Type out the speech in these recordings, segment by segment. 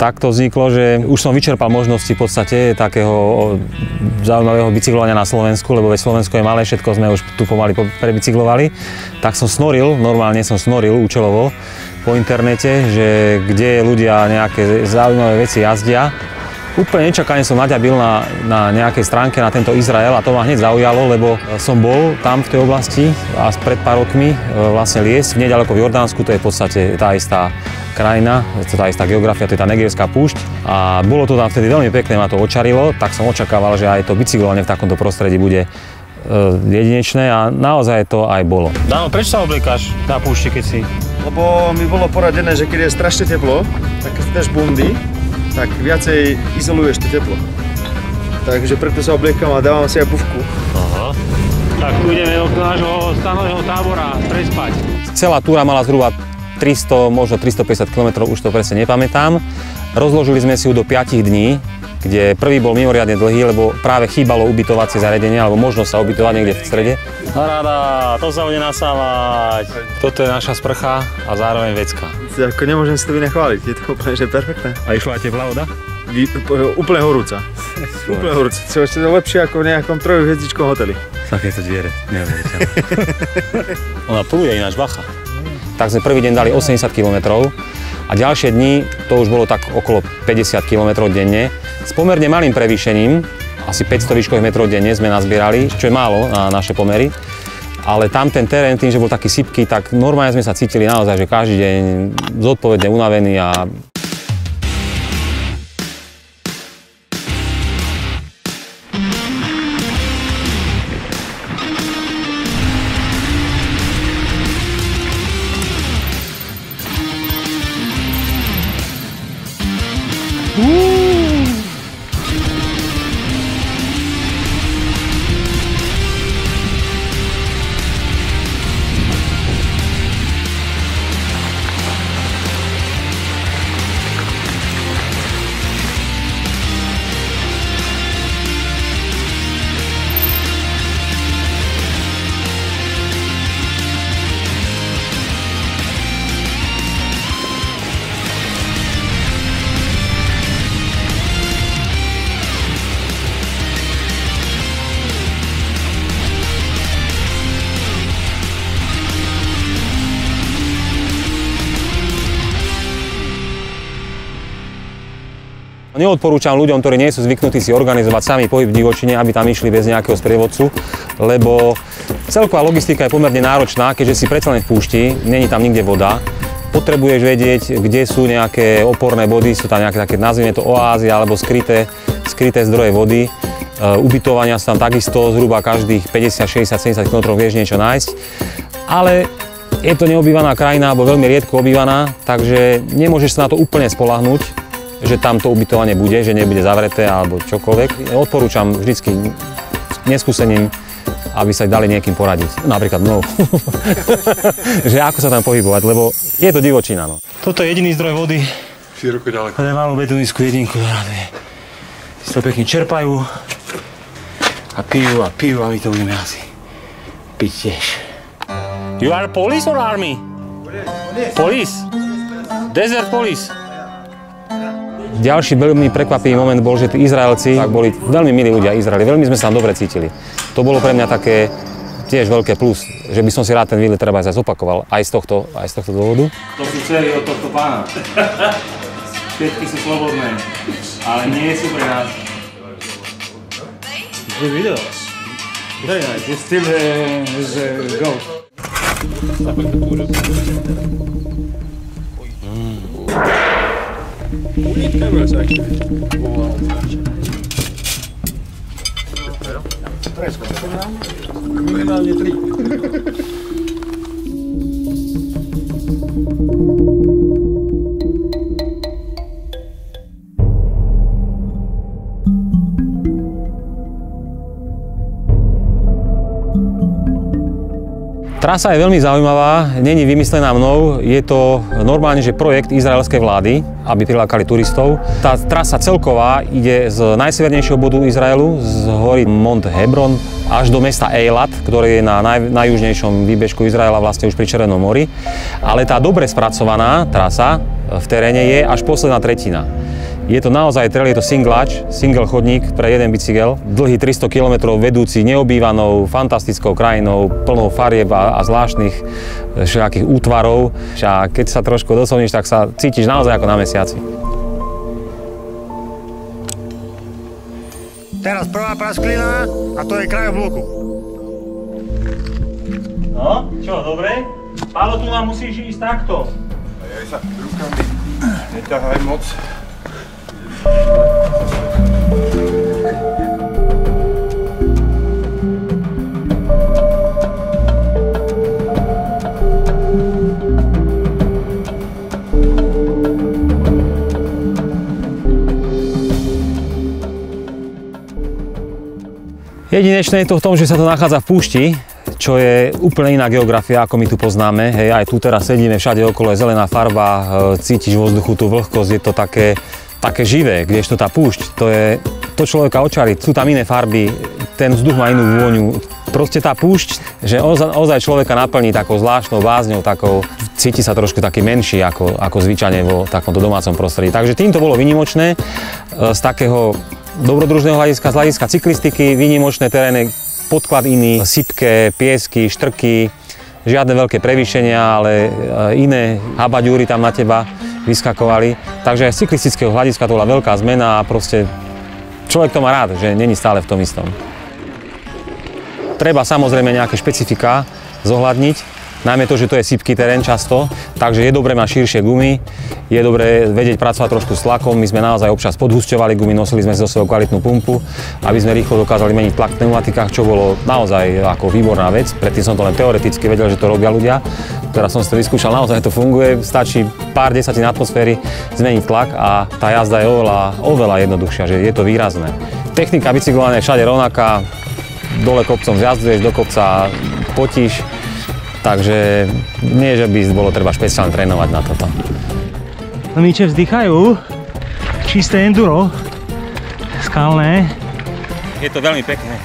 Tak to vzniklo, že už som vyčerpal možnosti v podstate takého zaujímavého bicyklovania na Slovensku, lebo veď Slovensko je malé, všetko sme už tu pomaly prebicyklovali. Tak som snoril, normálne som snoril účelovo po internete, že kde ľudia nejaké zaujímavé veci jazdia. Úplne nečakane som naďabil na nejakej stránke na tento Izrael a to ma hneď zaujalo, lebo som bol tam v tej oblasti a pred pár rokmi vlastne liesť nedaleko v Jordánsku, to je v podstate tá istá krajina, tá istá geografia, to je tá Negevská púšť a bolo to tam vtedy veľmi pekné, ma to očarilo, tak som očakával, že aj to bicyklovanie v takomto prostredí bude jedinečné a naozaj to aj bolo. Dano, prečo sa obliekáš na púšti, keď si? Lebo mi bolo poradené, že keď je strašne teplo, tak keď dáš bundy, tak viacej izoluješ to teplo. Takže preto sa obliekam a dávam si aj pufku. Aha. Tak tu ideme do nášho stanového tábora prespať. Celá túra mala zhruba 300, možno 350 km, už to presne nepamätám. Rozložili sme si ju do 5 dní, kde prvý bol mimoriadne dlhý, lebo práve chýbalo ubytovacie zariadenie, alebo možnosť sa ubytovať niekde v strede. Paráda, to sa bude nasávať. Toto je naša sprcha a zároveň vecka. Ako nemôžem si to vynechváliť, je to úplne že perfektné. A išla aj teplá voda? Úplne horúca. Úplne horúca. To je lepšie ako v nejakom trojuhviezdičkovom hoteli. Takéto dviere, neuveriteľné. Ona pluje ináč, bacha. Tak sme prvý deň dali 80 km a ďalšie dni to už bolo tak okolo 50 km denne. S pomerne malým prevýšením, asi 500 výškových metrov denne sme nazbierali, čo je málo na naše pomery. Ale tam ten terén, tým, že bol taký sypký, tak normálne sme sa cítili naozaj, že každý deň zodpovedne unavení a neodporúčam ľuďom, ktorí nie sú zvyknutí si organizovať sami pohyb v divočine, aby tam išli bez nejakého sprievodcu, lebo celková logistika je pomerne náročná, keďže si predsa len v púšti, není tam nikde voda. Potrebuješ vedieť, kde sú nejaké oporné body, sú tam nejaké také, nazvime to oázy alebo skryté zdroje vody. Ubytovania sú tam takisto, zhruba každých 50, 60, 70 km vieš niečo nájsť. Ale je to neobývaná krajina, alebo veľmi riedko obývaná, takže nemôžeš sa na to úplne spoľahnúť, že tam to ubytovanie bude, že nebude zavreté alebo čokoľvek. Odporúčam vždycky neskúsením, aby sa dali niekým poradiť. Napríklad mnou. Že ako sa tam pohybovať, lebo je to divočina. No. Toto je jediný zdroj vody. Široko ďaleko. To je malú betonistskú jedinku. Si to pekne čerpajú a pijú a my to budeme asi piť tiež. You are police or army? Police. Desert police. Ďalší veľmi prekvapivý moment bol, že tí Izraelci boli veľmi milí ľudia Izraeli, veľmi sme sa tam dobre cítili. To bolo pre mňa také tiež veľké plus, že by som si rád ten výlet treba aj zopakoval, aj z tohto dôvodu. To sú dcery od tohto pána. Všetky sú slobodné, ale nie sú pre nás. Good video. Very nice. It's still ghost. Minimálne 3. Trasa je veľmi zaujímavá, není vymyslená mnou, je to normálne, že projekt izraelskej vlády, aby prilákali turistov. Tá trasa celková ide z najsevernejšieho bodu Izraelu, z hory Mont Hebron, až do mesta Eilat, ktoré je na najjužnejšom výbežku Izraela, vlastne už pri Červenom mori. Ale tá dobre spracovaná trasa v teréne je až posledná tretina. Je to naozaj trail, je to single chodník pre jeden bicykel, dlhý 300 km vedúci neobývanou, fantastickou krajinou, plnou farieb a zvláštnych všelijakých útvarov. A keď sa trošku dosovníš, tak sa cítiš naozaj ako na mesiaci. Teraz prvá prasklina a to je kraj bloku. No, čo, dobre? Pálo, tu nám musíš ísť takto. Ja sa rukami neťahaj moc. Jedinečné je to v tom, že sa to nachádza v púšti, čo je úplne iná geografia, ako my tu poznáme. Hej, aj tu teraz sedíme, všade okolo je zelená farba, cítiš vo vzduchu tú vlhkosť, je to také živé, kdežto tá púšť, to človeka očarí, sú tam iné farby, ten vzduch má inú vôňu. Proste tá púšť, že ozaj človeka naplní takou zvláštnou bázňou, cíti sa trošku taký menší ako zvyčajne vo takomto domácom prostredí. Takže týmto bolo výnimočné z takého dobrodružného hľadiska, z hľadiska cyklistiky, výnimočné terény, podklad iný, sypké, piesky, štrky, žiadne veľké prevýšenia, ale iné habaďúry tam na teba vyskakovali. Takže aj z cyklistického hľadiska to bola veľká zmena a proste človek to má rád, že není stále v tom istom. Treba samozrejme nejaké špecifika zohľadniť, najmä to, že to je sypký terén často, takže je dobré mať širšie gumy, je dobré vedieť pracovať trošku s tlakom. My sme naozaj občas podhusťovali gumy, nosili sme so sebou kvalitnú pumpu, aby sme rýchlo dokázali meniť tlak v pneumatikách, čo bolo naozaj ako výborná vec. Predtým som to len teoreticky vedel, že to robia ľudia. Teraz som si to vyskúšal, naozaj to funguje, stačí pár desatín atmosféry zmeniť tlak a tá jazda je oveľa jednoduchšia, že je to výrazné. Technika bicyklovania je všade rovnaká, dole kopcom zjazduješ, do kopca potíš. Takže nie, že by bolo treba špeciálne trénovať na toto. Míče vzdychajú, čisté enduro, skalné. Je to veľmi pekné.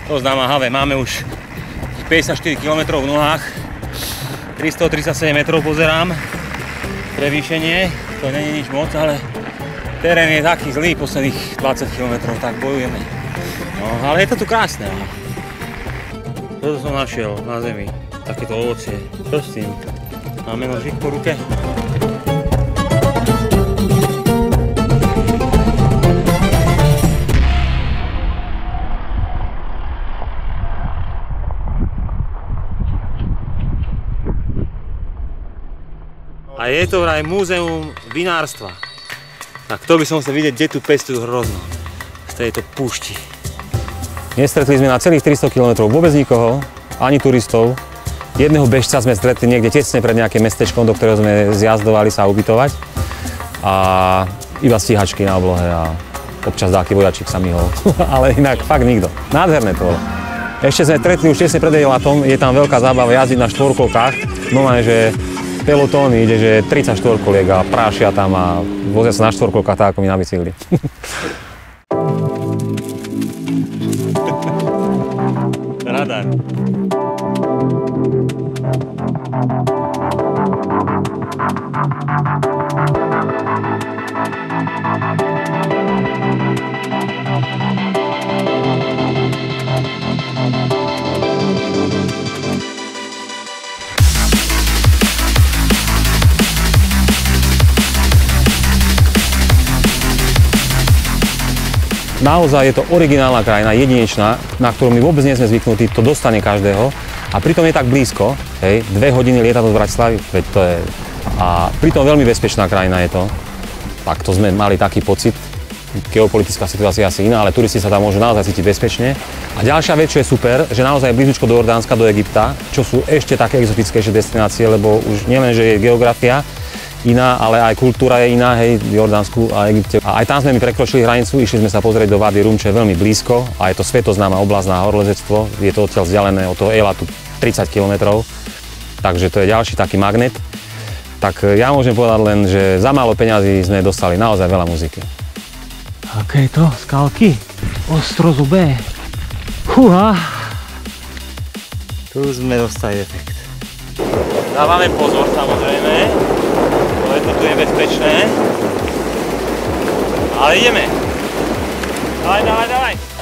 To známahavé. Máme už 54 km v nohách, 337 metrov pozerám. Prevýšenie, to nie je nič moc, ale terén je taký zlý posledných 20 km, tak bojujeme. No, ale je to tu krásne. Toto som našiel na zemi. Takéto ovocie. Čo s tým? Máme nožík po ruke. A je to vraj múzeum vinárstva. Tak to by som chcel vidieť, kde tu pestujú hrozno. Z tejto púšti. Nestretli sme na celých 300 km vôbec nikoho, ani turistov. Jedného bežca sme stretli niekde tesne pred nejakým mestečkom, do ktorého sme zjazdovali sa ubytovať. A iba stíhačky na oblohe a občas dáky vojačík sa myhol. Ale inak fakt nikto. Nádherné to bolo. Ešte sme stretli už tesne pred Ejlatom, je tam veľká zábava jazdiť na štvorkolkách. Normálne, že pelotóny ide, že 30 štvorkoliek a prášia tam a vozia sa na štvorkolkách tak ako my na bicykli. Radar. Naozaj je to originálna krajina, jedinečná, na ktorú my vôbec nie sme zvyknutí, to dostane každého. A pritom je tak blízko, hej, 2 hodiny lietadlo z Bratislavy, veď to je... A pritom veľmi bezpečná krajina je to. Tak to sme mali taký pocit. Geopolitická situácia je asi iná, ale turisti sa tam môžu naozaj cítiť bezpečne. A ďalšia vec, čo je super, že naozaj blízko do Jordánska, do Egypta, čo sú ešte také exotickejšie destinácie, lebo už nielen, že je geografia iná, ale aj kultúra je iná, hej, v Jordánsku a Egypte. A aj tam sme mi prekročili hranicu, išli sme sa pozrieť do Vady Rum, čo je veľmi blízko a je to svetoznáma oblasť na horolezectvo. Je to odtiaľ vzdialené od toho Ejlatu 30 km, takže to je ďalší taký magnet. Tak ja môžem povedať len, že za málo peňazí sme dostali naozaj veľa muziky. Aké je to? Skalky? Ostrozubé. Fúha. Tu sme dostali efekt. Dávame pozor samozrejme, lebo tu je bezpečné. Ale ideme. Dávaj.